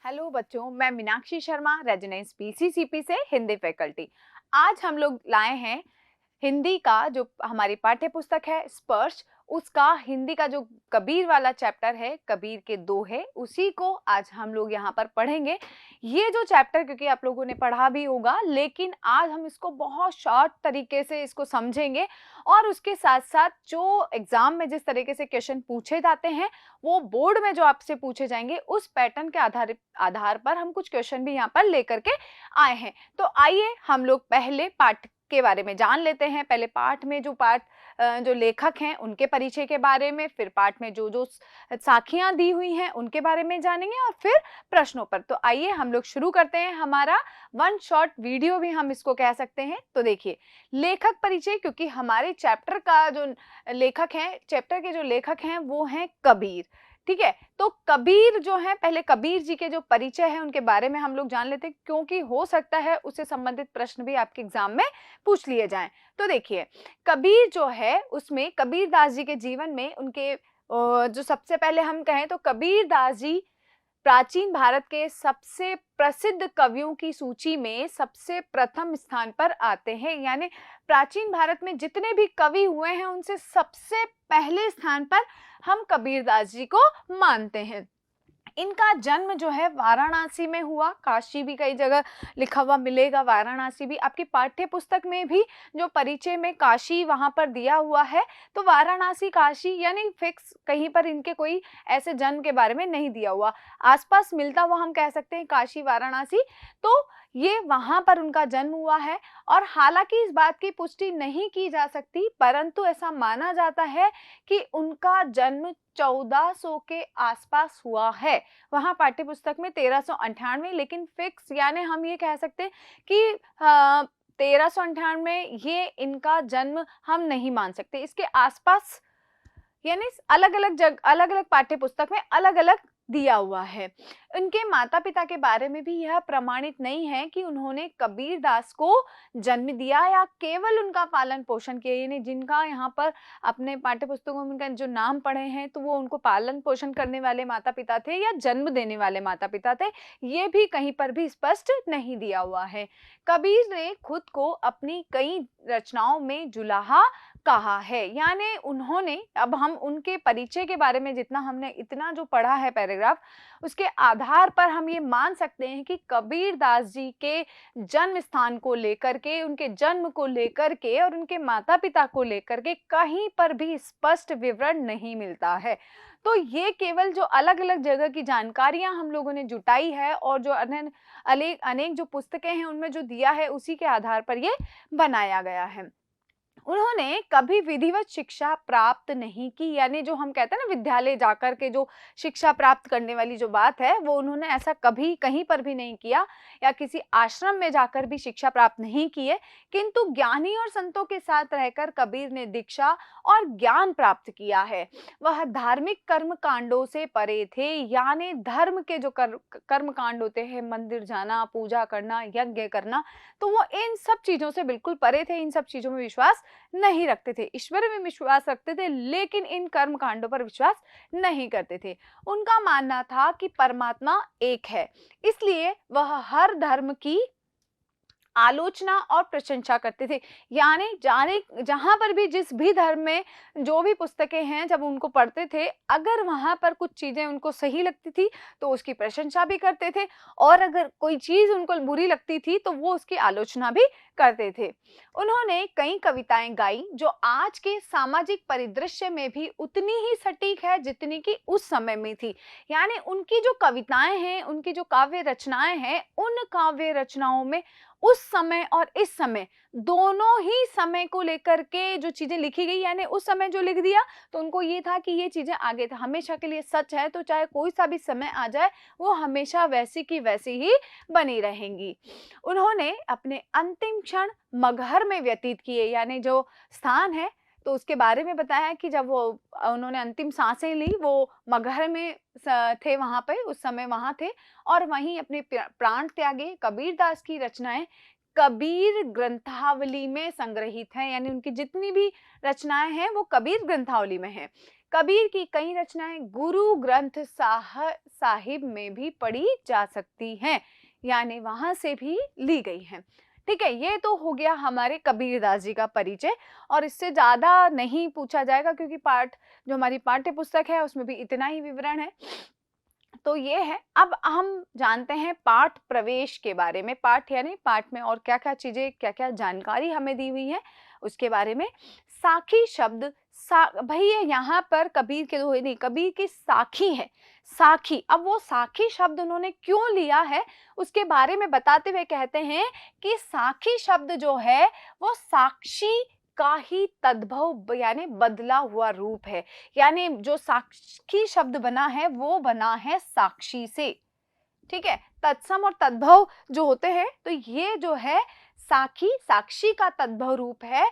Hello बच्चों, मैं Meenakshi Sharma residence PCCP से हिंदी फैकल्टी। आज हम लोग लाए हैं हिंदी का जो हमारी पाठ्य पुस्तक है स्पर्श, उसका हिंदी का जो कबीर वाला चैप्टर है, कबीर के दो है, उसी को आज हम लोग यहाँ पर पढ़ेंगे। ये जो चैप्टर क्योंकि आप लोगों ने पढ़ा भी होगा, लेकिन आज हम इसको बहुत शॉर्ट तरीके से इसको समझेंगे और उसके साथ साथ जो एग्जाम में जिस तरीके से क्वेश्चन पूछे जाते हैं, वो बोर्ड में जो आपसे पूछे जाएंगे उस पैटर्न के आधार पर हम कुछ क्वेश्चन भी यहाँ पर लेकर के आए हैं। तो आइए हम लोग पहले पाठ के बारे में जान लेते हैं। पहले पाठ में जो लेखक हैं उनके परिचय के बारे में, फिर पाठ में जो जो साखियां दी हुई हैं उनके बारे में जानेंगे और फिर प्रश्नों पर। तो आइए हम लोग शुरू करते हैं हमारा वन शॉट वीडियो भी हम इसको कह सकते हैं। तो देखिए, लेखक परिचय, क्योंकि हमारे चैप्टर का जो लेखक है, चैप्टर के जो लेखक हैं वो हैं कबीर। ठीक है, तो कबीर जो है, पहले कबीर जी के जो परिचय है उनके बारे में हम लोग जान लेते हैं, क्योंकि हो सकता है उससे संबंधित प्रश्न भी आपके एग्जाम में पूछ लिए जाएं। तो देखिए, कबीर जो है उसमें कबीर दास जी के जीवन में उनके जो सबसे पहले हम कहें तो कबीर दास जी प्राचीन भारत के सबसे प्रसिद्ध कवियों की सूची में सबसे प्रथम स्थान पर आते हैं। यानी प्राचीन भारत में जितने भी कवि हुए हैं उनसे सबसे पहले स्थान पर हम कबीरदास जी को मानते हैं। इनका जन्म जो है वाराणसी में हुआ। काशी भी कई जगह लिखा हुआ मिलेगा, वाराणसी भी आपकी पाठ्य पुस्तक में भी जो परिचय में काशी वहां पर दिया हुआ है। तो वाराणसी, काशी, यानी फिक्स कहीं पर इनके कोई ऐसे जन्म के बारे में नहीं दिया हुआ, आसपास मिलता हुआ हम कह सकते हैं काशी, वाराणसी। तो ये वहां पर उनका जन्म हुआ है और हालांकि इस बात की पुष्टि नहीं की जा सकती, परंतु ऐसा माना जाता है कि उनका जन्म 1400 के आसपास हुआ है। वहां पाठ्य पुस्तक में 1398, लेकिन फिक्स यानी हम ये कह सकते हैं कि 1398 ये इनका जन्म हम नहीं मान सकते। इसके आसपास यानी अलग अलग पाठ्य पुस्तक में अलग अलग दिया हुआ है। उनके माता पिता के बारे में भी यह प्रमाणित नहीं है कि उन्होंने कबीर दास को जन्म दिया या केवल उनका पालन पोषण किया। यानी जिनका यहाँ पर अपने पाठ्य पुस्तकों में उनका जो नाम पढ़े हैं तो वो उनको पालन पोषण करने वाले माता पिता थे या जन्म देने वाले माता पिता थे, ये भी कहीं पर भी स्पष्ट नहीं दिया हुआ है। कबीर ने खुद को अपनी कई रचनाओं में जुलाहा कहा है। यानी उन्होंने, अब हम उनके परिचय के बारे में जितना हमने इतना जो पढ़ा है पैराग्राफ, उसके आधार पर हम ये मान सकते हैं कि कबीर दास जी के जन्म स्थान को लेकर के, उनके जन्म को लेकर के और उनके माता पिता को लेकर के कहीं पर भी स्पष्ट विवरण नहीं मिलता है। तो ये केवल जो अलग अलग जगह की जानकारियां हम लोगों ने जुटाई है और जो अनेक जो पुस्तकें हैं उनमें जो दिया है उसी के आधार पर ये बनाया गया है। उन्होंने कभी विधिवत शिक्षा प्राप्त नहीं की, यानी जो हम कहते हैं ना विद्यालय जाकर के जो शिक्षा प्राप्त करने वाली जो बात है, वो उन्होंने ऐसा कभी कहीं पर भी नहीं किया या किसी आश्रम में जाकर भी शिक्षा प्राप्त नहीं की है। किंतु ज्ञानी और संतों के साथ रहकर कबीर ने दीक्षा और ज्ञान प्राप्त किया है। वह धार्मिक कर्म कांडों से परे थे, यानी धर्म के जो कर्म कांड होते हैं, मंदिर जाना, पूजा करना, यज्ञ करना, तो वो इन सब चीजों से बिल्कुल परे थे। इन सब चीजों में विश्वास नहीं रखते थे। ईश्वर में विश्वास रखते थे, लेकिन इन कर्म कांडों पर विश्वास नहीं करते थे। उनका मानना था कि परमात्मा एक है, इसलिए वह हर धर्म की आलोचना और प्रशंसा करते थे। यानी जाने जहां पर भी, जिस भी धर्म में जो भी पुस्तकें हैं, जब उनको पढ़ते थे, अगर वहां पर कुछ चीजें उनको सही लगती थी तो उसकी प्रशंसा भी करते थे, और अगर कोई चीज उनको बुरी लगती थी तो वो उसकी आलोचना भी करते थे। उन्होंने कई कविताएं गाई जो आज के सामाजिक परिदृश्य में भी उतनी ही सटीक है जितनी कि उस समय में थी। यानी उनकी जो कविताएं हैं, उनकी जो काव्य रचनाएं हैं, उन काव्य रचनाओं में उस समय और इस समय, दोनों ही समय को लेकर के जो चीजें लिखी गई, यानी उस समय जो लिख दिया तो उनको ये था कि ये चीजें आगे था, हमेशा के लिए सच है, तो चाहे कोई सा भी समय आ जाए वो हमेशा वैसी की वैसी ही बनी रहेंगी। उन्होंने अपने अंतिम क्षण मगहर में व्यतीत किए, यानी जो स्थान है तो उसके बारे में बताया कि जब वो उन्होंने अंतिम सांसें ली वो मगहर में थे, वहां पे उस समय वहां थे और वहीं अपने प्राण त्यागे। कबीरदास की रचनाएं कबीर ग्रंथावली में संग्रहित हैं, यानी उनकी जितनी भी रचनाएं हैं वो कबीर ग्रंथावली में हैं। कबीर की कई रचनाएं गुरु ग्रंथ साहिब में भी पढ़ी जा सकती हैं, यानी वहां से भी ली गई हैं। ठीक है, ये तो हो गया हमारे कबीरदास जी का परिचय, और इससे ज्यादा नहीं पूछा जाएगा क्योंकि पाठ जो हमारी पाठ्य पुस्तक है उसमें भी इतना ही विवरण है। तो ये है। अब हम जानते हैं पाठ प्रवेश के बारे में। पाठ यानी पाठ में और क्या क्या चीजें, क्या क्या जानकारी हमें दी हुई है उसके बारे में। साखी शब्द भैया यहाँ पर कबीर के दोहे नहीं, कबीर की साखी है, साखी। अब वो साखी शब्द उन्होंने क्यों लिया है उसके बारे में बताते हुए कहते हैं कि साखी शब्द जो है वो साक्षी का ही तद्भव यानी बदला हुआ रूप है। यानी जो साक्षी शब्द बना है वो बना है साक्षी से। ठीक है, तत्सम और तद्भव जो होते हैं, तो ये जो है साखी साक्षी का तद्भव रूप है।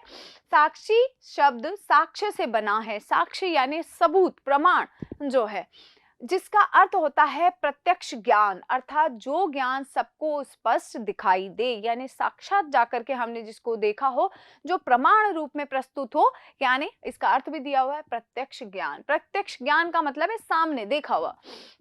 साक्षी शब्द साक्ष्य से बना है। साक्ष्य यानी सबूत, प्रमाण जो है, जिसका अर्थ होता है प्रत्यक्ष ज्ञान, अर्थात जो ज्ञान सबको स्पष्ट दिखाई दे, यानी साक्षात जाकर के हमने जिसको देखा हो, जो प्रमाण रूप में प्रस्तुत हो, यानी इसका अर्थ भी दिया हुआ है प्रत्यक्ष ज्ञान। प्रत्यक्ष ज्ञान का मतलब है सामने देखा हुआ।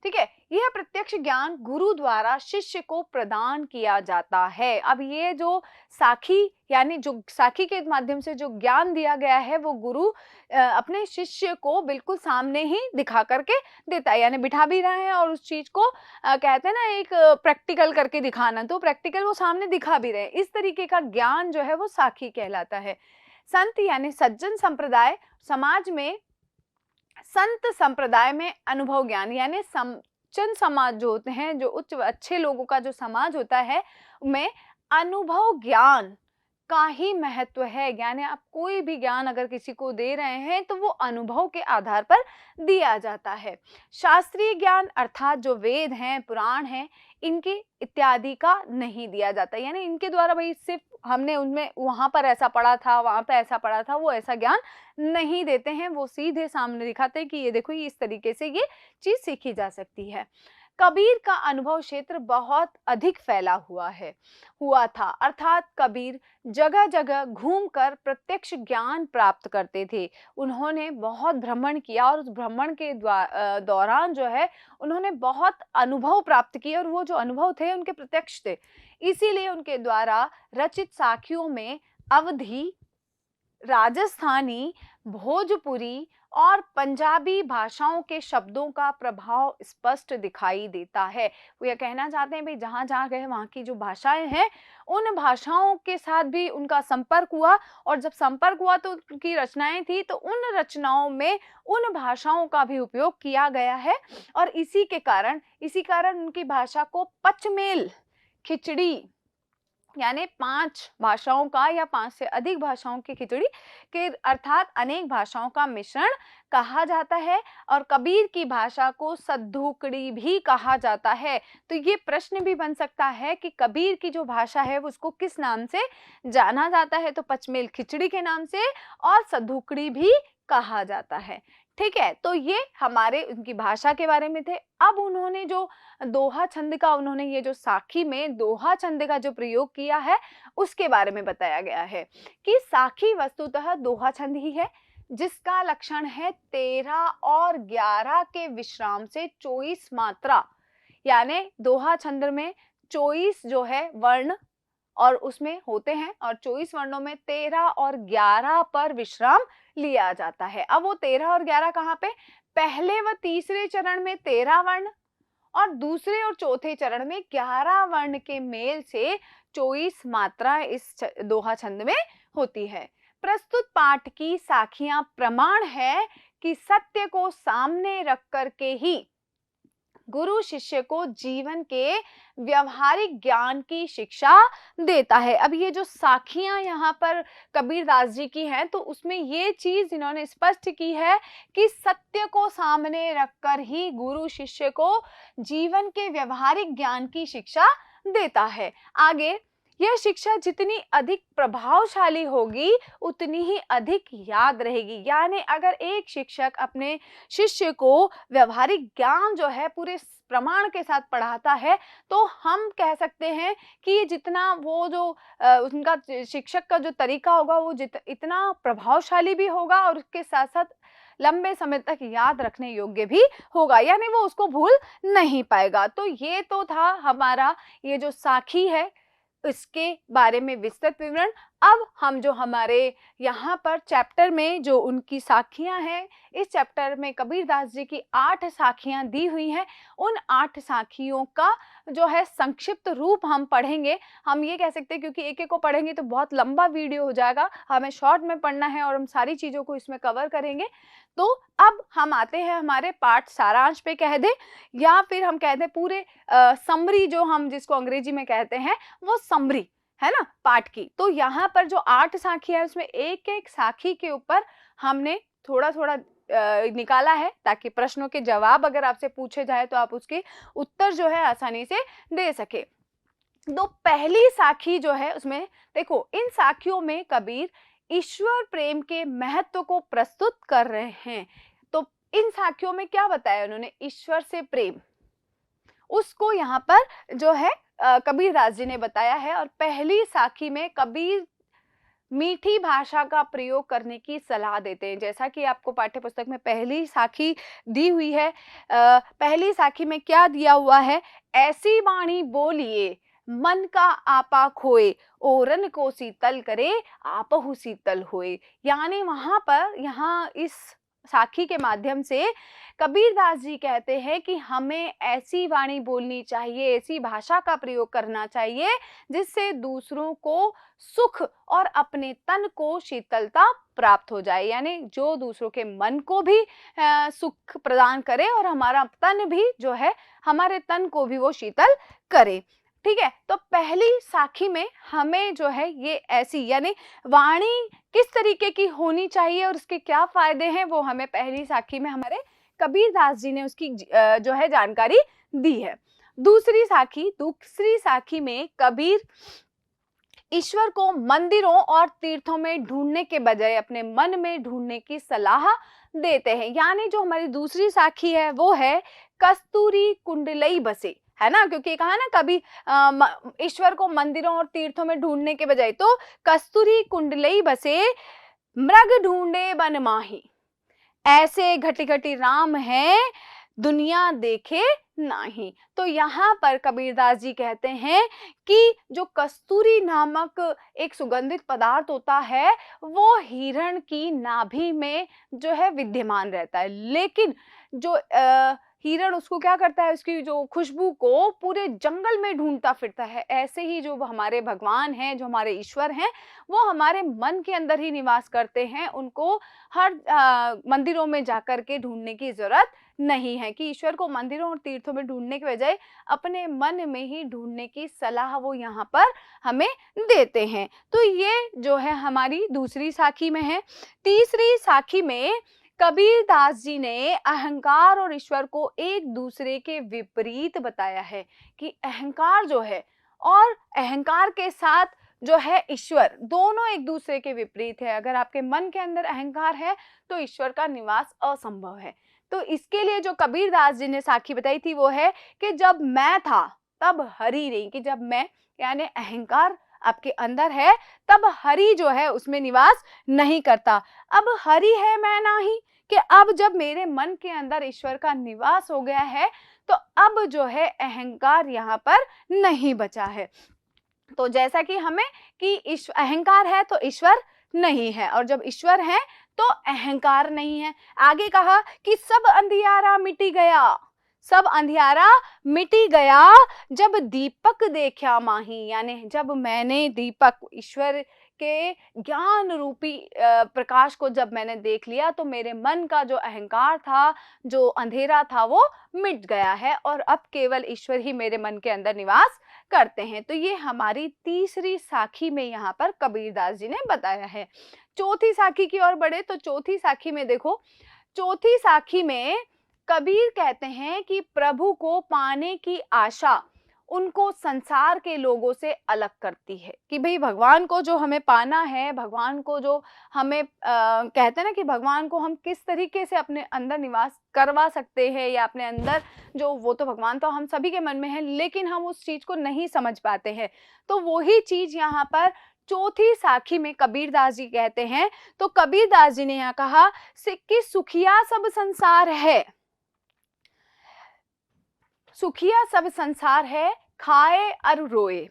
ठीक है, यह प्रत्यक्ष ज्ञान गुरु द्वारा शिष्य को प्रदान किया जाता है। अब ये जो साखी यानी जो साखी के माध्यम से जो ज्ञान दिया गया है वो गुरु अपने शिष्य को बिल्कुल सामने ही दिखा करके देता है, यानी बिठा भी रहा है और उस चीज को कहते हैं ना एक प्रैक्टिकल करके दिखाना, तो प्रैक्टिकल वो सामने दिखा भी रहे। इस तरीके का ज्ञान जो है वो साखी कहलाता है। संत यानी सज्जन संप्रदाय, समाज में संत संप्रदाय में अनुभव ज्ञान यानी सज्जन समाज जो होते हैं, जो उच्च अच्छे लोगों का जो समाज होता है, में अनुभव ज्ञान का ही महत्व है। यानी आप कोई भी ज्ञान अगर किसी को दे रहे हैं तो वो अनुभव के आधार पर दिया जाता है। शास्त्रीय ज्ञान अर्थात जो वेद हैं, पुराण हैं, इनके इत्यादि का नहीं दिया जाता, यानी इनके द्वारा भाई सिर्फ हमने उनमें वहां पर ऐसा पढ़ा था, वहां पर ऐसा पढ़ा था, वो ऐसा ज्ञान नहीं देते हैं। वो सीधे सामने दिखाते हैं कि ये देखो ये इस तरीके से ये चीज सीखी जा सकती है। कबीर का अनुभव क्षेत्र बहुत अधिक फैला हुआ था, अर्थात कबीर जगह जगह घूमकर प्रत्यक्ष ज्ञान प्राप्त करते थे। उन्होंने बहुत भ्रमण किया और उस भ्रमण के दौरान जो है उन्होंने बहुत अनुभव प्राप्त किए, और वो जो अनुभव थे उनके प्रत्यक्ष थे। इसीलिए उनके द्वारा रचित साखियों में अवधी, राजस्थानी, भोजपुरी और पंजाबी भाषाओं के शब्दों का प्रभाव स्पष्ट दिखाई देता है। वो ये कहना चाहते हैं भाई जहाँ जहाँ गए वहाँ की जो भाषाएं हैं उन भाषाओं के साथ भी उनका संपर्क हुआ, और जब संपर्क हुआ तो उनकी रचनाएं थी, तो उन रचनाओं में उन भाषाओं का भी उपयोग किया गया है। और इसी कारण उनकी भाषा को पचमेल खिचड़ी यानी 5 भाषाओं का या 5 से अधिक भाषाओं की खिचड़ी के अर्थात अनेक भाषाओं का मिश्रण कहा जाता है। और कबीर की भाषा को सद्धुकड़ी भी कहा जाता है। तो ये प्रश्न भी बन सकता है कि कबीर की जो भाषा है उसको किस नाम से जाना जाता है, तो पचमेल खिचड़ी के नाम से और सद्धुकड़ी भी कहा जाता है। ठीक है, तो ये हमारे उनकी भाषा के बारे में थे। अब उन्होंने जो दोहा छंद का, उन्होंने ये जो साखी में दोहा छंद का जो प्रयोग किया है उसके बारे में बताया गया है कि साखी वस्तुतः दोहा छंद ही है, जिसका लक्षण है 13 और 11 के विश्राम से 24 मात्रा। यानी दोहा छंद में 24 जो है वर्ण और उसमें होते हैं, और 24 वर्णों में 13 और 11 पर विश्राम लिया जाता है। अब वो 13 और 11 कहाँ पे? पहले व तीसरे चरण में 13 वर्ण और दूसरे और चौथे चरण में 11 वर्ण के मेल से 24 मात्राएं इस दोहा छंद में होती है। प्रस्तुत पाठ की साखियां प्रमाण है कि सत्य को सामने रख करके ही गुरु शिष्य को जीवन के व्यवहारिक ज्ञान की शिक्षा देता है। अब ये जो साखियां यहाँ पर कबीरदास जी की हैं, तो उसमें ये चीज इन्होंने स्पष्ट की है कि सत्य को सामने रखकर ही गुरु शिष्य को जीवन के व्यवहारिक ज्ञान की शिक्षा देता है। आगे यह शिक्षा जितनी अधिक प्रभावशाली होगी उतनी ही अधिक याद रहेगी। यानी अगर एक शिक्षक अपने शिष्य को व्यवहारिक ज्ञान जो है पूरे प्रमाण के साथ पढ़ाता है, तो हम कह सकते हैं कि जितना वो जो उनका शिक्षक का जो तरीका होगा वो इतना प्रभावशाली भी होगा और उसके साथ साथ लंबे समय तक याद रखने योग्य भी होगा, यानी वो उसको भूल नहीं पाएगा। तो ये तो था हमारा ये जो साखी है इसके बारे में विस्तृत विवरण। अब हम जो हमारे यहाँ पर चैप्टर में जो उनकी साखियां हैं, इस चैप्टर में कबीरदास जी की 8 साखियां दी हुई हैं, उन 8 साखियों का जो है संक्षिप्त रूप हम पढ़ेंगे। हम ये कह सकते हैं क्योंकि एक एक को पढ़ेंगे तो बहुत लंबा वीडियो हो जाएगा, हमें शॉर्ट में पढ़ना है और हम सारी चीज़ों को इसमें कवर करेंगे। तो अब हम आते हैं हमारे पाठ सारांश पे कह दें, या फिर हम कह दें पूरे समरी, जो हम जिसको अंग्रेजी में कहते हैं वो समरी है ना पाठ की। तो यहाँ पर जो 8 साखी है उसमें एक एक साखी के ऊपर हमने थोड़ा थोड़ा निकाला है, ताकि प्रश्नों के जवाब अगर आपसे पूछे जाए तो आप उसके उत्तर जो है आसानी से दे सके। तो पहली साखी जो है उसमें देखो, इन साखियों में कबीर ईश्वर प्रेम के महत्व को प्रस्तुत कर रहे हैं। तो इन साखियों में क्या बताया उन्होंने, ईश्वर से प्रेम, उसको यहाँ पर जो है कबीरदास जी ने बताया है। और पहली साखी में कबीर मीठी भाषा का प्रयोग करने की सलाह देते हैं। जैसा कि आपको पाठ्य पुस्तक में पहली साखी दी हुई है, पहली साखी में क्या दिया हुआ है, ऐसी वाणी बोलिए मन का आपा खोए, ओरन को शीतल करे आपहु शीतल होए। यानी वहां पर यहाँ इस साखी के माध्यम से कबीरदास जी कहते हैं कि हमें ऐसी वाणी बोलनी चाहिए, ऐसी भाषा का प्रयोग करना चाहिए जिससे दूसरों को सुख और अपने तन को शीतलता प्राप्त हो जाए, यानी जो दूसरों के मन को भी सुख प्रदान करे और हमारा तन भी जो है, हमारे तन को भी वो शीतल करे। ठीक है, तो पहली साखी में हमें जो है ये ऐसी यानी वाणी किस तरीके की होनी चाहिए और उसके क्या फायदे हैं, वो हमें पहली साखी में हमारे कबीरदास जी ने उसकी जो है जानकारी दी है। दूसरी साखी में कबीर ईश्वर को मंदिरों और तीर्थों में ढूंढने के बजाय अपने मन में ढूंढने की सलाह देते हैं। यानी जो हमारी दूसरी साखी है वो है कस्तूरी कुंडलई बसे, है ना, क्योंकि कहा ना कभी ईश्वर को मंदिरों और तीर्थों में ढूंढने के बजाय, तो कस्तूरी कुंडलई बसे मृग ढूंढे बन माही, ऐसे घटी घटी राम है दुनिया देखे नहीं। तो यहाँ पर कबीरदास जी कहते हैं कि जो कस्तूरी नामक एक सुगंधित पदार्थ होता है वो हिरण की नाभि में जो है विद्यमान रहता है, लेकिन जो हिरण उसको क्या करता है, उसकी जो खुशबू को पूरे जंगल में ढूंढता फिरता है। ऐसे ही जो हमारे भगवान हैं, जो हमारे ईश्वर हैं, वो हमारे मन के अंदर ही निवास करते हैं। उनको हर मंदिरों में जाकर के ढूंढने की जरूरत नहीं है, कि ईश्वर को मंदिरों और तीर्थों में ढूंढने के बजाय अपने मन में ही ढूंढने की सलाह वो यहाँ पर हमें देते हैं। तो ये जो है हमारी दूसरी साखी में है। तीसरी साखी में कबीरदास जी ने अहंकार और ईश्वर को एक दूसरे के विपरीत बताया है, कि अहंकार जो है और अहंकार के साथ जो है ईश्वर, दोनों एक दूसरे के विपरीत है। अगर आपके मन के अंदर अहंकार है तो ईश्वर का निवास असंभव है। तो इसके लिए जो कबीरदास जी ने साखी बताई थी वो है कि जब मैं था तब हरि नहीं, कि जब मैं यानी अहंकार आपके अंदर है तब हरि जो है उसमें निवास नहीं करता। अब हरि है मैं नाही, कि अब जब मेरे मन के अंदर ईश्वर का निवास हो गया है तो अब जो है अहंकार यहाँ पर नहीं बचा है। तो जैसा कि हमें कि अहंकार है तो ईश्वर नहीं है, और जब ईश्वर है तो अहंकार नहीं है। आगे कहा कि सब अंधियारा मिटी गया, सब अंधियारा मिटी गया जब दीपक देखा माही, यानी जब मैंने दीपक ईश्वर के ज्ञान रूपी प्रकाश को जब मैंने देख लिया तो मेरे मन का जो अहंकार था, जो अंधेरा था, वो मिट गया है और अब केवल ईश्वर ही मेरे मन के अंदर निवास करते हैं। तो ये हमारी तीसरी साखी में यहाँ पर कबीरदास जी ने बताया है। चौथी साखी की ओर बढ़े तो चौथी साखी में देखो, चौथी साखी में कबीर कहते हैं कि प्रभु को पाने की आशा उनको संसार के लोगों से अलग करती है, कि भाई भगवान को जो हमें पाना है, भगवान को जो हमें कहते हैं ना कि भगवान को हम किस तरीके से अपने अंदर निवास करवा सकते हैं या अपने अंदर जो, वो तो भगवान तो हम सभी के मन में है लेकिन हम उस चीज को नहीं समझ पाते हैं। तो वही चीज यहाँ पर चौथी साखी में कबीरदास जी कहते हैं, तो कबीरदास जी ने यहाँ कहा कि सुखिया सब संसार है, सुखिया सब संसार है, खाए अरु रोए।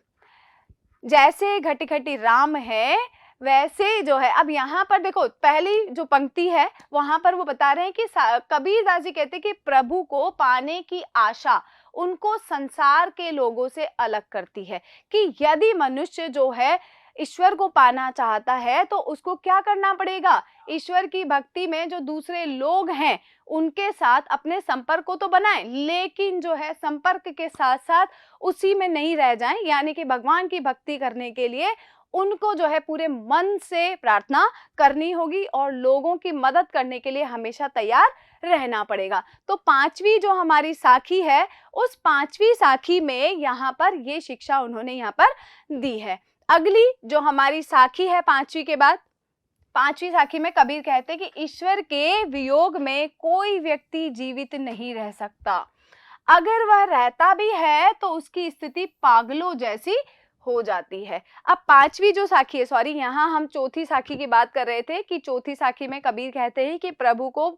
जैसे घटी घटी राम है वैसे जो है, अब यहाँ पर देखो पहली जो पंक्ति है वहां पर वो बता रहे हैं कि कबीरदास जी कहते हैं कि प्रभु को पाने की आशा उनको संसार के लोगों से अलग करती है, कि यदि मनुष्य जो है ईश्वर को पाना चाहता है तो उसको क्या करना पड़ेगा, ईश्वर की भक्ति में जो दूसरे लोग हैं उनके साथ अपने संपर्क को तो बनाएं, लेकिन जो है संपर्क के साथ साथ उसी में नहीं रह जाएं, यानी कि भगवान की भक्ति करने के लिए उनको जो है पूरे मन से प्रार्थना करनी होगी और लोगों की मदद करने के लिए हमेशा तैयार रहना पड़ेगा। तो पांचवी जो हमारी साखी है, उस पांचवी साखी में यहाँ पर ये शिक्षा उन्होंने यहाँ पर दी है। अगली जो हमारी साखी है पांचवी के बाद, पांचवी साखी में कबीर कहते हैं कि ईश्वर के वियोग में कोई व्यक्ति जीवित नहीं रह सकता, अगर वह रहता भी है तो उसकी स्थिति पागलों जैसी हो जाती है। अब पांचवी जो साखी है, सॉरी यहाँ हम चौथी साखी की बात कर रहे थे, कि चौथी साखी में कबीर कहते हैं कि प्रभु को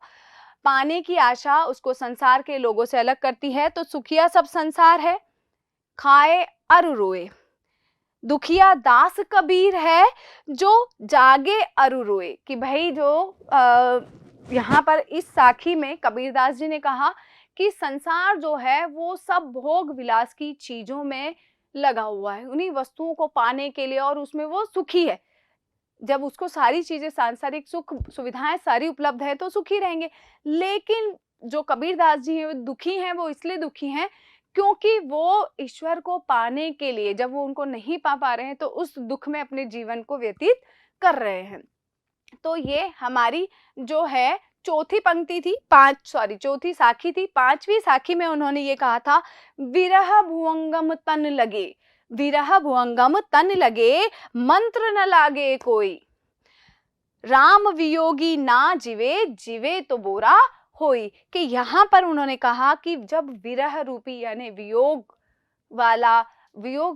पाने की आशा उसको संसार के लोगों से अलग करती है। तो सुखिया सब संसार है, खाए अरु रोए। दुखिया दास कबीर है, जो जागे अरु रोए। कि भाई जो यहाँ पर इस साखी में कबीरदास जी ने कहा कि संसार जो है वो सब भोग विलास की चीजों में लगा हुआ है, उन्हीं वस्तुओं को पाने के लिए, और उसमें वो सुखी है। जब उसको सारी चीजें, सांसारिक सुख सुविधाएं सारी उपलब्ध है तो सुखी रहेंगे। लेकिन जो कबीरदास जी हैं वो दुखी हैं, वो इसलिए दुखी हैं क्योंकि वो ईश्वर को पाने के लिए जब वो उनको नहीं पा रहे हैं तो उस दुख में अपने जीवन को व्यतीत कर रहे हैं। तो ये हमारी जो है चौथी पंक्ति थी, चौथी साखी थी। पांचवी साखी में उन्होंने ये कहा था, विरह भुवंगम तन लगे, विरह भुवंगम तन लगे, मंत्र न लागे कोई, राम वियोगी ना जिवे, जिवे तो बोरा होई। कि यहाँ पर उन्होंने कहा कि जब विरह रूपी यानी वियोग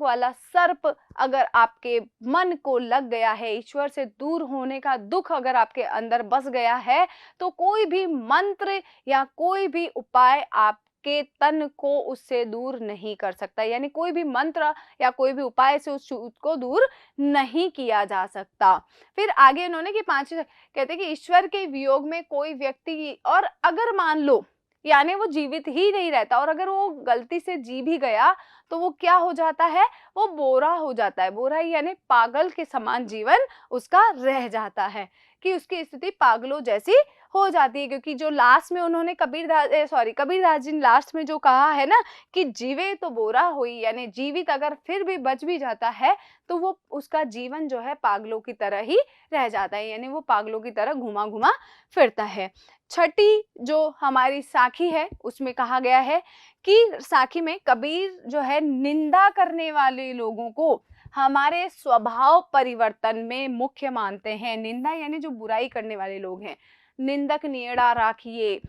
वाला सर्प अगर आपके मन को लग गया है, ईश्वर से दूर होने का दुख अगर आपके अंदर बस गया है, तो कोई भी मंत्र या कोई भी उपाय आपके तन को उससे दूर नहीं कर सकता, यानी कोई भी मंत्र या कोई भी उपाय से उस चीज को दूर नहीं किया जा सकता। फिर आगे उन्होंने कि पांचवी कहते कि ईश्वर के वियोग में कोई व्यक्ति, और अगर मान लो यानी वो जीवित ही नहीं रहता, और अगर वो गलती से जी भी गया तो वो क्या हो जाता है, वो बोरा हो जाता है। बोरा यानी पागल के समान जीवन उसका रह जाता है, कि उसकी स्थिति पागलों जैसी हो जाती है। क्योंकि जो लास्ट में उन्होंने कबीरदास जी ने लास्ट में जो कहा है ना कि जीवे तो बोरा हुई, यानी जीवित अगर फिर भी बच भी जाता है तो वो उसका जीवन जो है पागलों की तरह ही रह जाता है, यानी वो पागलों की तरह घुमा घुमा फिरता है। छठी जो हमारी साखी है उसमें कहा गया है कि साखी में कबीर जो है निंदा करने वाले लोगों को हमारे स्वभाव परिवर्तन में मुख्य मानते हैं। निंदा यानी जो बुराई करने वाले लोग हैं, निंदक नियड़ा राखिए,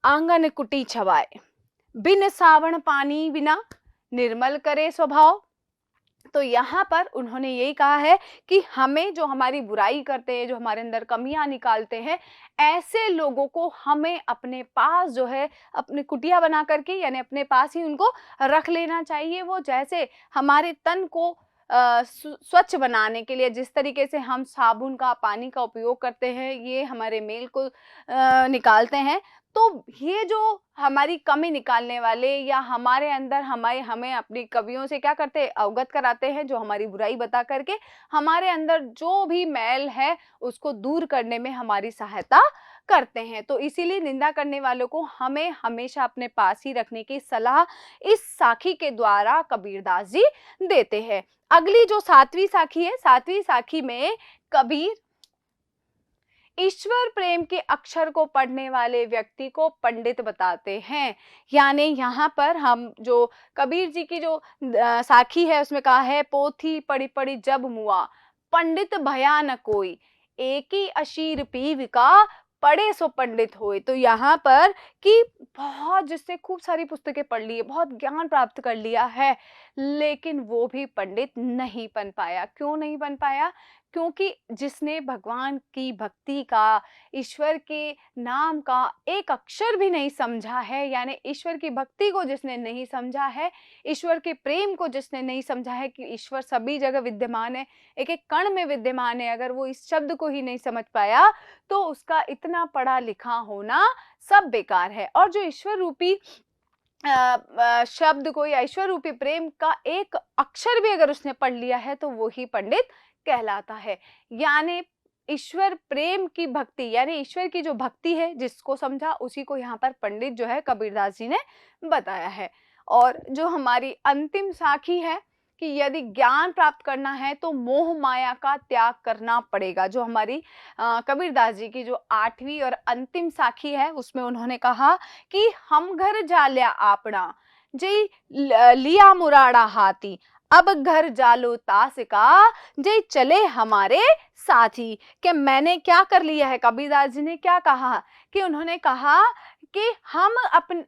आंगन कुटी छवाए, बिन सावण पानी बिना निर्मल करे स्वभाव। तो यहाँ पर उन्होंने यही कहा है कि हमें जो हमारी बुराई करते हैं, जो हमारे अंदर कमियां निकालते हैं, ऐसे लोगों को हमें अपने पास जो है अपनी कुटिया बना करके यानी अपने पास ही उनको रख लेना चाहिए। वो जैसे हमारे तन को स्वच्छ बनाने के लिए जिस तरीके से हम साबुन का पानी का उपयोग करते हैं, ये हमारे मेल को निकालते हैं, तो ये जो हमारी कमी निकालने वाले या हमारे अंदर हमें अपनी कवियों से क्या करते हैं, अवगत कराते हैं, जो हमारी बुराई बता करके हमारे अंदर जो भी मैल है उसको दूर करने में हमारी सहायता करते हैं। तो इसीलिए निंदा करने वालों को हमें हमेशा अपने पास ही रखने की सलाह इस साखी के द्वारा कबीरदास जी देते हैं। अगली जो सातवीं साखी है, सातवीं साखी में कबीर ईश्वर प्रेम के अक्षर को पढ़ने वाले व्यक्ति को पंडित बताते हैं। यानी यहाँ पर हम जो कबीर जी की जो साखी है उसमें कहा है, पोथी पढ़ी पढ़ी जब मुआ, पंडित भया न कोई, एक ही अशीर पीव का, पढ़े सो पंडित होए। तो यहाँ पर कि बहुत जिसने खूब सारी पुस्तकें पढ़ ली है, बहुत ज्ञान प्राप्त कर लिया है, लेकिन वो भी पंडित नहीं बन पाया। क्यों नहीं बन पाया? क्योंकि जिसने भगवान की भक्ति का, ईश्वर के नाम का एक अक्षर भी नहीं समझा है, यानी ईश्वर की भक्ति को जिसने नहीं समझा है, ईश्वर के प्रेम को जिसने नहीं समझा है कि ईश्वर सभी जगह विद्यमान है, एक एक कण में विद्यमान है, अगर वो इस शब्द को ही नहीं समझ पाया तो उसका इतना पढ़ा लिखा होना सब बेकार है। और जो ईश्वर रूपी शब्द को या ईश्वर रूपी प्रेम का एक अक्षर भी अगर उसने पढ़ लिया है तो वो ही पंडित कहलाता है। यानी ईश्वर प्रेम की भक्ति, यानी ईश्वर की जो भक्ति है जिसको समझा उसी को यहाँ पर पंडित जो है कबीरदास जी ने बताया है। और जो हमारी अंतिम साखी है कि यदि ज्ञान प्राप्त करना है तो मोह माया का त्याग करना पड़ेगा। जो हमारी कबीरदास जी की जो 8वीं और अंतिम साखी है उसमें उन्होंने कहा कि हम घर जाल्या आपना जय लिया मुराड़ा हाथी, अब घर जालो तास का जय चले हमारे साथी। कि मैंने क्या कर लिया है, कबीरदास जी ने क्या कहा कि उन्होंने कहा कि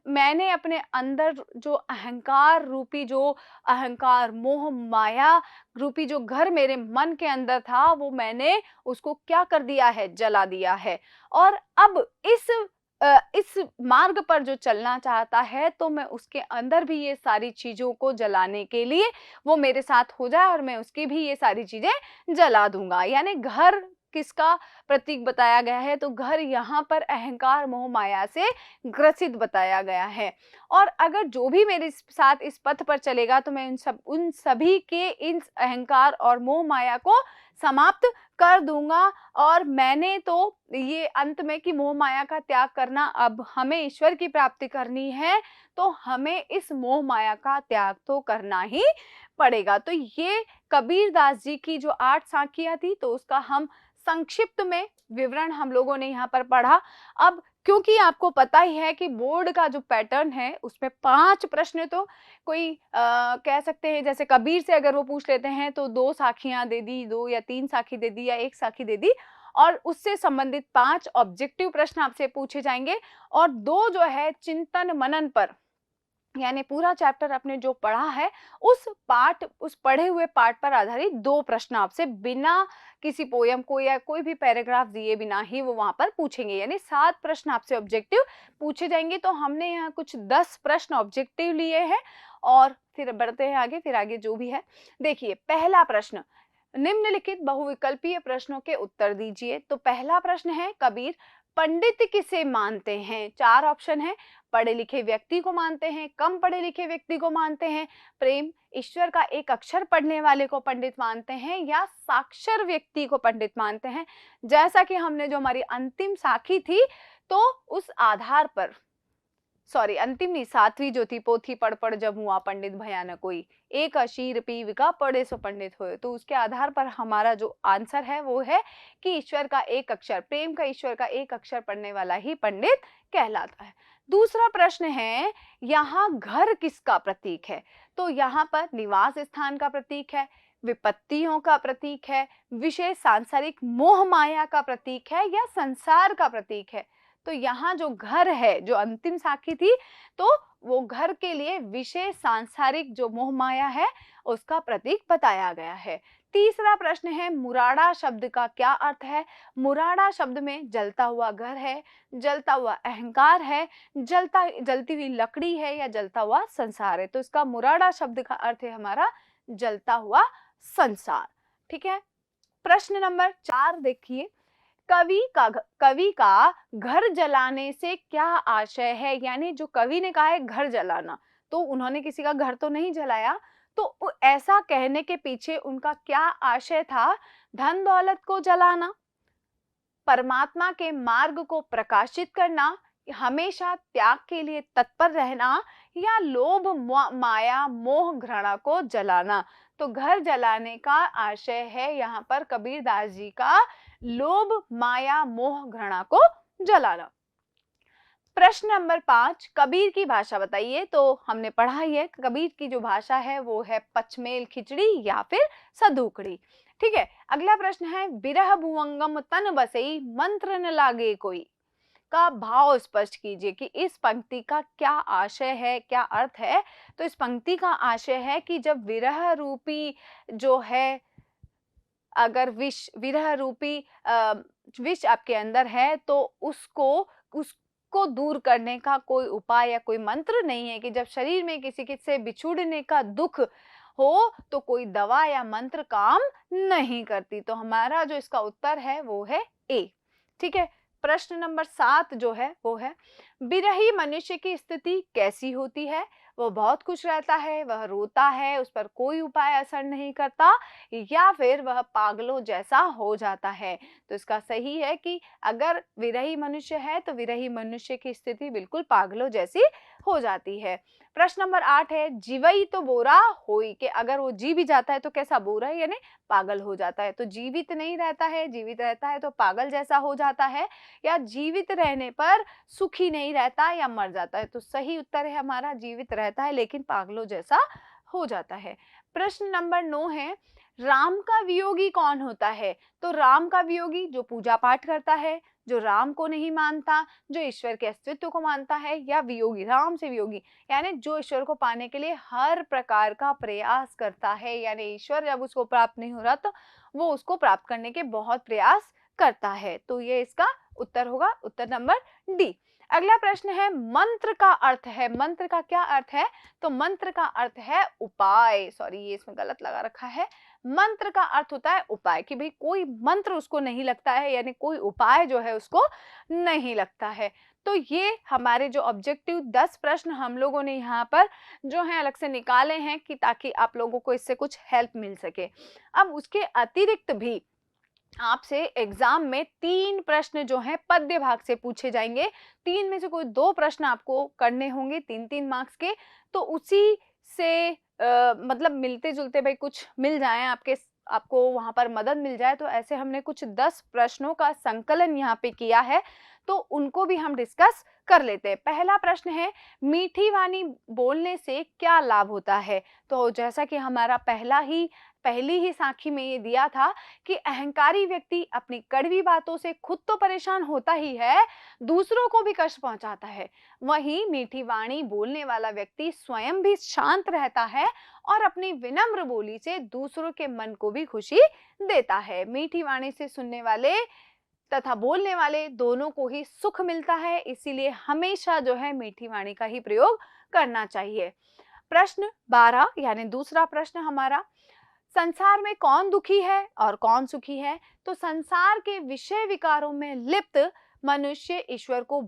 मैंने अपने अंदर जो अहंकार रूपी, जो अहंकार मोह माया रूपी जो घर मेरे मन के अंदर था, वो मैंने उसको क्या कर दिया है, जला दिया है। और अब इस मार्ग पर जो चलना चाहता है तो मैं उसके अंदर भी ये सारी चीजों को जलाने के लिए वो मेरे साथ हो जाए और मैं उसकी भी ये सारी चीजें जला दूंगा। यानी घर किसका प्रतीक बताया गया है? तो घर यहाँ पर अहंकार मोह माया से ग्रसित बताया गया है। और अगर जो भी मेरे साथ इस पथ पर चलेगा तो मैं उन सभी के इन अहंकार और मोह माया को समाप्त कर दूंगा। और मैंने तो ये अंत में कि मोह माया का त्याग करना, अब हमें ईश्वर की प्राप्ति करनी है तो हमें इस मोह माया का त्याग तो करना ही पड़ेगा। तो ये कबीरदास जी की जो 8 साखियां थी तो उसका हम संक्षिप्त में विवरण हम लोगों ने यहाँ पर पढ़ा। अब क्योंकि आपको पता ही है कि बोर्ड का जो पैटर्न है उसमें 5 प्रश्न तो कोई कह सकते हैं, जैसे कबीर से अगर वो पूछ लेते हैं तो 2 साखियां दे दी, 2 या 3 साखी दे दी या 1 साखी दे दी, और उससे संबंधित 5 ऑब्जेक्टिव प्रश्न आपसे पूछे जाएंगे और 2 जो है चिंतन मनन पर, यानी पूरा चैप्टर आपने जो पढ़ा है उस पढ़े हुए पाठ पर आधारित 2 प्रश्न आपसे बिना किसी पोयम को या कोई भी पैराग्राफ दिए बिना ही वो वहां पर पूछेंगे। यानी 7 प्रश्न आपसे ऑब्जेक्टिव पूछे जाएंगे। तो हमने यहाँ कुछ 10 प्रश्न ऑब्जेक्टिव लिए हैं और फिर बढ़ते हैं आगे। फिर आगे जो भी है देखिए, पहला प्रश्न, निम्नलिखित बहुविकल्पीय प्रश्नों के उत्तर दीजिए। तो पहला प्रश्न है, कबीर पंडित किसे मानते हैं? 4 ऑप्शन है, पढ़े लिखे व्यक्ति को मानते हैं, कम पढ़े लिखे व्यक्ति को मानते हैं, प्रेम ईश्वर का एक अक्षर पढ़ने वाले को पंडित मानते हैं, या साक्षर व्यक्ति को पंडित मानते हैं। जैसा कि हमने जो हमारी अंतिम साखी थी तो उस आधार पर, सॉरी अंतिम नहीं, 7वीं जो थी, पोथी पढ़ पढ़ जब हुआ पंडित भयानक कोई, एक अशीर पीव का पढ़े सो पंडित होए। तो उसके आधार पर हमारा जो आंसर है वो है कि ईश्वर का एक अक्षर, प्रेम का ईश्वर का एक अक्षर पढ़ने वाला ही पंडित कहलाता है। दूसरा प्रश्न है, यहाँ घर किसका प्रतीक है? तो यहाँ पर निवास स्थान का प्रतीक है, विपत्तियों का प्रतीक है, विशेष सांसारिक मोह माया का प्रतीक है, या संसार का प्रतीक है? तो यहाँ जो घर है, जो अंतिम साखी थी, तो वो घर के लिए विशेष सांसारिक जो मोह माया है उसका प्रतीक बताया गया है। तीसरा प्रश्न है, मुराड़ा शब्द का क्या अर्थ है? मुराड़ा शब्द में जलता हुआ घर है, जलता हुआ अहंकार है, जलती हुई लकड़ी है, या जलता हुआ संसार है? तो इसका मुराड़ा शब्द का अर्थ है हमारा जलता हुआ संसार। ठीक है। प्रश्न नंबर 4 देखिए, कवि का घर जलाने से क्या आशय है? यानी जो कवि ने कहा है घर जलाना, तो उन्होंने किसी का घर तो नहीं जलाया, तो ऐसा कहने के पीछे उनका क्या आशय था? धन दौलत को जलाना, परमात्मा के मार्ग को प्रकाशित करना, हमेशा त्याग के लिए तत्पर रहना, या लोभ माया मोह घृणा को जलाना? तो घर जलाने का आशय है यहाँ पर कबीरदास जी का लोभ माया मोह घृणा को जलाना। प्रश्न नंबर 5, कबीर की भाषा बताइए। तो हमने पढ़ा ही है, कबीर की जो भाषा है वो है पचमेल खिचड़ी या फिर सदुकड़ी। ठीक है। अगला प्रश्न है, बिरह भुवंगम तन बसई मंत्र न लागे कोई। का भाव स्पष्ट कीजिए कि इस पंक्ति का क्या आशय है, क्या अर्थ है। तो इस पंक्ति का आशय है कि जब विरह रूपी जो है, अगर विरह रूपी विष आपके अंदर है तो उसको दूर करने का कोई उपाय या कोई मंत्र नहीं है कि जब शरीर में किसी के से बिछुड़ने का दुख हो तो कोई दवा या मंत्र काम नहीं करती। तो हमारा जो इसका उत्तर है वो है ए। ठीक है, प्रश्न नंबर 7 जो है वो है, विरही मनुष्य की स्थिति कैसी होती है? वो बहुत खुश रहता है, वह रोता है, उस पर कोई उपाय असर नहीं करता, या फिर वह पागलों जैसा हो जाता है। तो इसका सही है कि अगर विरही मनुष्य है तो विरही मनुष्य की स्थिति बिल्कुल पागलों जैसी हो जाती है। प्रश्न नंबर 8 है, जीवई तो बोरा होई, कि अगर वो जी भी जाता है तो कैसा बोरा है, यानी पागल हो जाता है। तो जीवित नहीं रहता है, जीवित रहता है तो पागल जैसा हो जाता है, या जीवित रहने पर सुखी नहीं रहता या मर जाता है। तो सही उत्तर है हमारा जीवित रहता है लेकिन पागलों जैसा हो जाता है। प्रश्न नंबर 9 है, राम का वियोगी कौन होता है? तो राम का वियोगी जो पूजा पाठ करता है, जो राम को नहीं मानता, जो ईश्वर के अस्तित्व को मानता है, या वियोगी, राम से वियोगी यानी जो ईश्वर को पाने के लिए हर प्रकार का प्रयास करता है, यानी ईश्वर जब उसको प्राप्त नहीं हो रहा तो वो उसको प्राप्त करने के बहुत प्रयास करता है। तो ये इसका उत्तर होगा, उत्तर नंबर डी। अगला प्रश्न है, मंत्र का अर्थ है। मंत्र का क्या अर्थ है? तो मंत्र का अर्थ है उपाय। सॉरी, ये इसमें गलत लगा रखा है। मंत्र का अर्थ होता है उपाय, कि भाई कोई मंत्र उसको नहीं लगता है, यानी कोई उपाय जो है उसको नहीं लगता है। तो ये हमारे जो ऑब्जेक्टिव 10 प्रश्न हम लोगों ने यहाँ पर जो है अलग से निकाले हैं कि ताकि आप लोगों को इससे कुछ हेल्प मिल सके। अब उसके अतिरिक्त भी आपसे एग्जाम में 3 प्रश्न जो हैं पद्य भाग से पूछे जाएंगे। 3 में से कोई 2 प्रश्न आपको करने होंगे 3-3 मार्क्स के। तो उसी से मतलब मिलते जुलते भाई कुछ मिल जाए आपको वहां पर मदद मिल जाए, तो ऐसे हमने कुछ 10 प्रश्नों का संकलन यहाँ पे किया है, तो उनको भी हम डिस्कस कर लेते हैं। पहला प्रश्न है, मीठी वाणी बोलने से क्या लाभ होता है? तो जैसा कि हमारा पहली ही साखी में ये दिया था कि अहंकारी व्यक्ति अपनी कड़वी बातों से खुद तो परेशान होता ही है, दूसरों को भी कष्ट पहुंचाता है। वहीं मीठी वाणी बोलने वाला व्यक्ति स्वयं भी शांत रहता है और अपनी विनम्र बोली से दूसरों के मन को भी खुशी देता है। मीठी वाणी से सुनने वाले तथा बोलने वाले दोनों को ही सुख मिलता है, इसीलिए हमेशा जो है मीठी वाणी का ही प्रयोग करना चाहिए। प्रश्न 12 यानी दूसरा प्रश्न हमारा, संसार में कौन दुखी है और कौन सुखी है? तो संसार के विषय विकारों में लिप्त मनुष्य ईश्वर को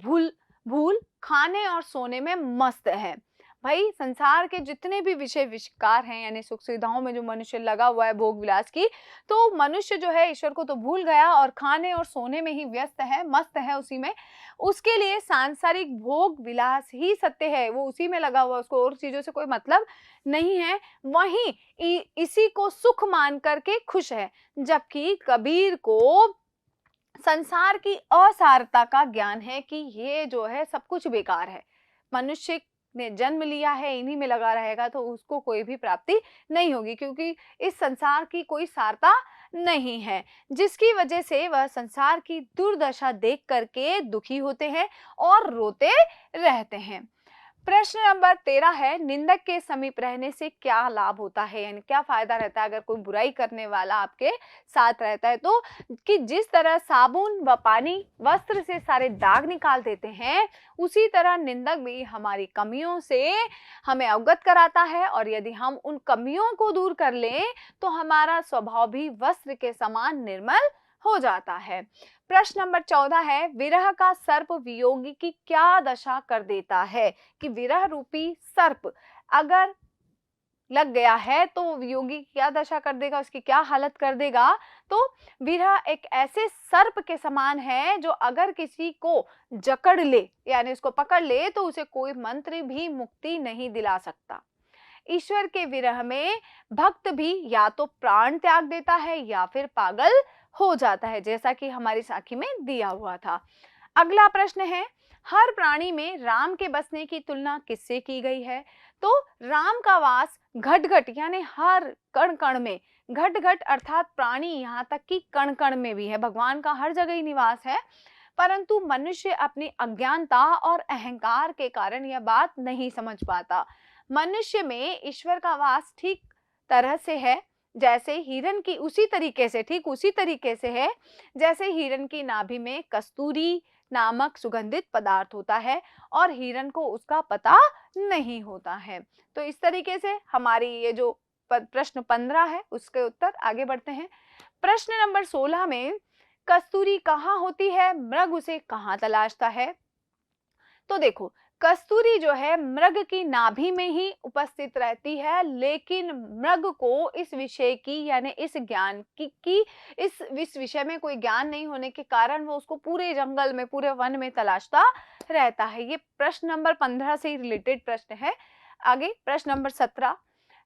भूल खाने और सोने में मस्त है। भाई संसार के जितने भी विषय विकार हैं, यानी सुख सुविधाओं में जो मनुष्य लगा हुआ है भोग विलास की, तो मनुष्य जो है ईश्वर को तो भूल गया और खाने और सोने में ही व्यस्त है, मस्त है उसी में। उसके लिए सांसारिक भोग विलास ही सत्य है, वो उसी में लगा हुआ, उसको और चीजों से कोई मतलब नहीं है। वहीं इसी को सुख मान करके खुश है, जबकि कबीर को संसार की असारता का ज्ञान है कि ये जो है सब कुछ बेकार है, मनुष्य ने जन्म लिया है इन्हीं में लगा रहेगा तो उसको कोई भी प्राप्ति नहीं होगी, क्योंकि इस संसार की कोई सारता नहीं है, जिसकी वजह से वह संसार की दुर्दशा देख करके दुखी होते हैं और रोते रहते हैं। प्रश्न नंबर 13 है, निंदक के समीप रहने से क्या लाभ होता है, यानी क्या फायदा रहता है अगर कोई बुराई करने वाला आपके साथ रहता है? तो कि जिस तरह साबुन व पानी वस्त्र से सारे दाग निकाल देते हैं, उसी तरह निंदक भी हमारी कमियों से हमें अवगत कराता है, और यदि हम उन कमियों को दूर कर लें तो हमारा स्वभाव भी वस्त्र के समान निर्मल हो जाता है। प्रश्न नंबर 14 है, विरह का सर्प वियोगी की क्या दशा कर देता है? कि विरह रूपी सर्प अगर लग गया है तो वियोगी क्या दशा कर देगा, उसकी क्या हालत कर देगा? तो विरह एक ऐसे सर्प के समान है जो अगर किसी को जकड़ ले यानी उसको पकड़ ले तो उसे कोई मंत्र भी मुक्ति नहीं दिला सकता। ईश्वर के विरह में भक्त भी या तो प्राण त्याग देता है या फिर पागल हो जाता है, जैसा कि हमारी साखी में दिया हुआ था। अगला प्रश्न है, हर प्राणी में राम के बसने की तुलना किससे की गई है? तो राम का वास घट घट यानी हर कण कण में, घट घट अर्थात प्राणी यहाँ तक कि कण कण में भी है, भगवान का हर जगह ही निवास है। परंतु मनुष्य अपनी अज्ञानता और अहंकार के कारण यह बात नहीं समझ पाता। मनुष्य में ईश्वर का वास ठीक तरह से है, जैसे हिरण की ठीक उसी तरीके से है जैसे हिरण की नाभि में कस्तूरी नामक सुगंधित पदार्थ होता है और हिरण को उसका पता नहीं होता है। तो इस तरीके से हमारी ये जो प्रश्न 15 है उसके उत्तर आगे बढ़ते हैं। प्रश्न नंबर 16 में कस्तूरी कहाँ होती है, मृग उसे कहाँ तलाशता है? तो देखो, कस्तूरी जो है मृग की नाभि में ही उपस्थित रहती है, लेकिन मृग को इस विषय की यानी इस ज्ञान की इस विषय में कोई ज्ञान नहीं होने के कारण वो उसको पूरे जंगल में, पूरे वन में तलाशता रहता है। ये प्रश्न नंबर 15 से रिलेटेड प्रश्न है। आगे प्रश्न नंबर 17,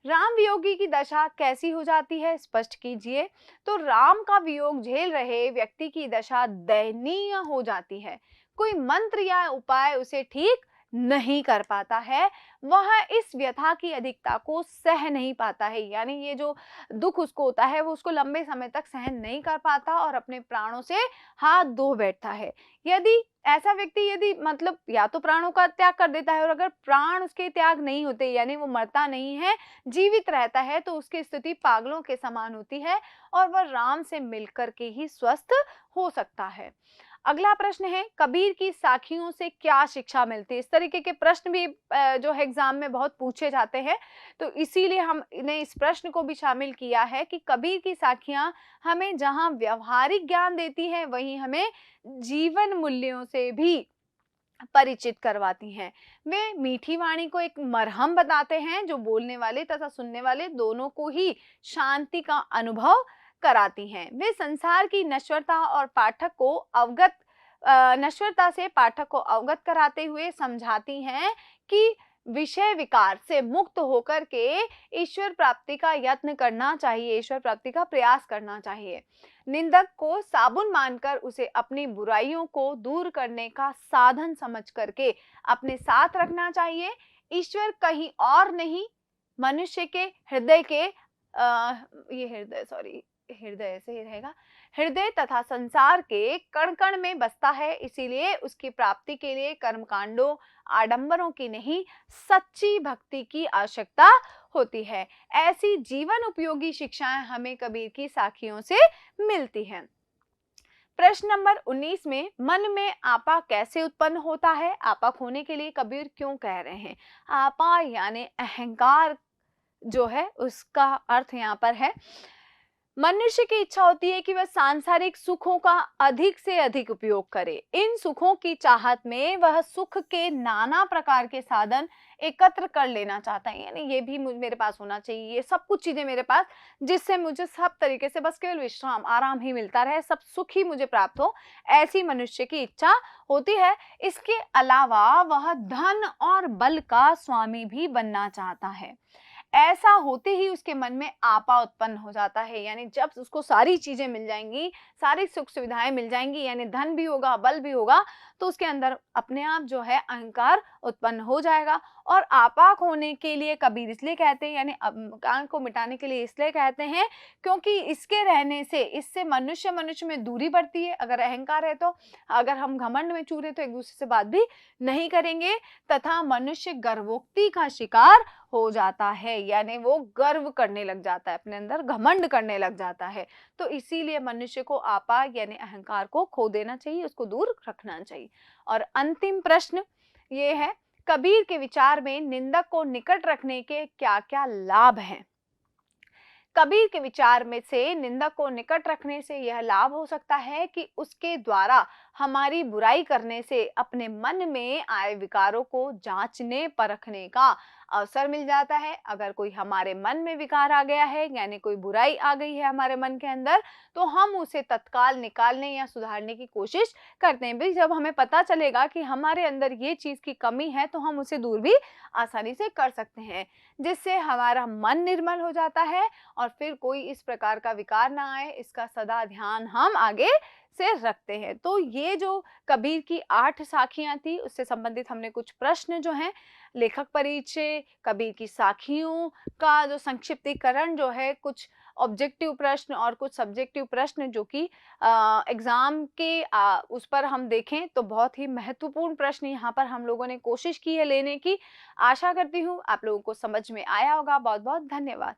राम वियोगी की दशा कैसी हो जाती है, स्पष्ट कीजिए। तो राम का वियोग झेल रहे व्यक्ति की दशा दयनीय हो जाती है। कोई मंत्र या उपाय उसे ठीक नहीं कर पाता है, वह इस व्यथा की अधिकता को सह नहीं पाता है, यानी ये जो दुख उसको होता है वो उसको लंबे समय तक सहन नहीं कर पाता और अपने प्राणों से हाथ धो बैठता है। यदि ऐसा व्यक्ति मतलब या तो प्राणों का त्याग कर देता है, और अगर प्राण उसके त्याग नहीं होते यानी वो मरता नहीं है, जीवित रहता है, तो उसकी स्थिति पागलों के समान होती है और वह राम से मिलकर के ही स्वस्थ हो सकता है। अगला प्रश्न है, कबीर की साखियों से क्या शिक्षा मिलती है? इस तरीके के प्रश्न भी जो है एग्जाम में बहुत पूछे जाते हैं, तो इसीलिए हमने इस प्रश्न को भी शामिल किया है कि कबीर की साखियां हमें जहां व्यवहारिक ज्ञान देती हैं, वहीं हमें जीवन मूल्यों से भी परिचित करवाती हैं। वे मीठी वाणी को एक मरहम बताते हैं जो बोलने वाले तथा सुनने वाले दोनों को ही शांति का अनुभव कराती हैं। वे संसार की नश्वरता और नश्वरता से पाठक को अवगत कराते हुए समझाती हैं कि विषय विकार से मुक्त होकर के ईश्वर प्राप्ति का यत्न करना चाहिए, ईश्वर प्राप्ति का प्रयास करना चाहिए। निंदक को साबुन मानकर उसे अपनी बुराइयों को दूर करने का साधन समझ करके अपने साथ रखना चाहिए। ईश्वर कहीं और नहीं, मनुष्य के हृदय के हृदय ऐसे ही रहेगा, हृदय तथा संसार के कण कण में बसता है। इसीलिए उसकी प्राप्ति के लिए कर्मकांडों, आडंबरों की नहीं, सच्ची भक्ति की आवश्यकता होती है। ऐसी जीवन उपयोगी शिक्षाएं हमें कबीर की साखियों से मिलती हैं। प्रश्न नंबर 19 में मन में आपा कैसे उत्पन्न होता है? आपा खोने के लिए कबीर क्यों कह रहे हैं? आपा यानी अहंकार जो है उसका अर्थ यहाँ पर है, मनुष्य की इच्छा होती है कि वह सांसारिक सुखों का अधिक से अधिक उपयोग करे। इन सुखों की चाहत में वह सुख के नाना प्रकार के साधन एकत्र कर लेना चाहता है, यानी ये भी मेरे पास होना चाहिए, ये सब कुछ चीजें मेरे पास, जिससे मुझे सब तरीके से बस केवल विश्राम, आराम ही मिलता रहे, सब सुख ही मुझे प्राप्त हो, ऐसी मनुष्य की इच्छा होती है। इसके अलावा वह धन और बल का स्वामी भी बनना चाहता है। ऐसा होते ही उसके मन में आपा उत्पन्न हो जाता है, यानी जब उसको सारी चीजें मिल जाएंगी, सारी सुख सुविधाएं मिल जाएंगी, यानी धन भी होगा, बल भी होगा, तो उसके अंदर अपने आप जो है अहंकार उत्पन्न हो जाएगा। और आपा खोने के लिए कबीर इसलिए कहते हैं, यानी अहंकार को मिटाने के लिए इसलिए कहते हैं क्योंकि इसके रहने से, इससे मनुष्य में दूरी बढ़ती है। अगर अहंकार है तो, अगर हम घमंड में चूरे तो एक दूसरे से बात भी नहीं करेंगे, तथा मनुष्य गर्वोक्ति का शिकार हो जाता है, यानी वो गर्व करने लग जाता है, अपने अंदर घमंड करने लग जाता है। तो इसीलिए मनुष्य को आपा यानी अहंकार को खो देना चाहिए, उसको दूर रखना चाहिए। और अंतिम प्रश्न ये है, कबीर के विचार में निंदक को निकट रखने के क्या क्या लाभ हैं? कबीर के विचार में से निंदक को निकट रखने से यह लाभ हो सकता है कि उसके द्वारा हमारी बुराई करने से अपने मन में आए विकारों को जांचने परखने का अवसर मिल जाता है। अगर कोई हमारे मन में विकार आ गया है, यानी कोई बुराई आ गई है हमारे मन के अंदर, तो हम उसे तत्काल निकालने या सुधारने की कोशिश करते हैं। भी जब हमें पता चलेगा कि हमारे अंदर ये चीज की कमी है, तो हम उसे दूर भी आसानी से कर सकते हैं, जिससे हमारा मन निर्मल हो जाता है और फिर कोई इस प्रकार का विकार ना आए, इसका सदा ध्यान हम आगे से रखते हैं। तो ये जो कबीर की 8 साखियां थी, उससे संबंधित हमने कुछ प्रश्न जो हैं, लेखक परिचय, कबीर की साखियों का जो संक्षिप्तीकरण जो है कुछ, ऑब्जेक्टिव प्रश्न और कुछ सब्जेक्टिव प्रश्न जो कि एग्जाम के उस पर हम देखें तो बहुत ही महत्वपूर्ण प्रश्न यहाँ पर हम लोगों ने कोशिश की है लेने की। आशा करती हूँ आप लोगों को समझ में आया होगा। बहुत बहुत धन्यवाद।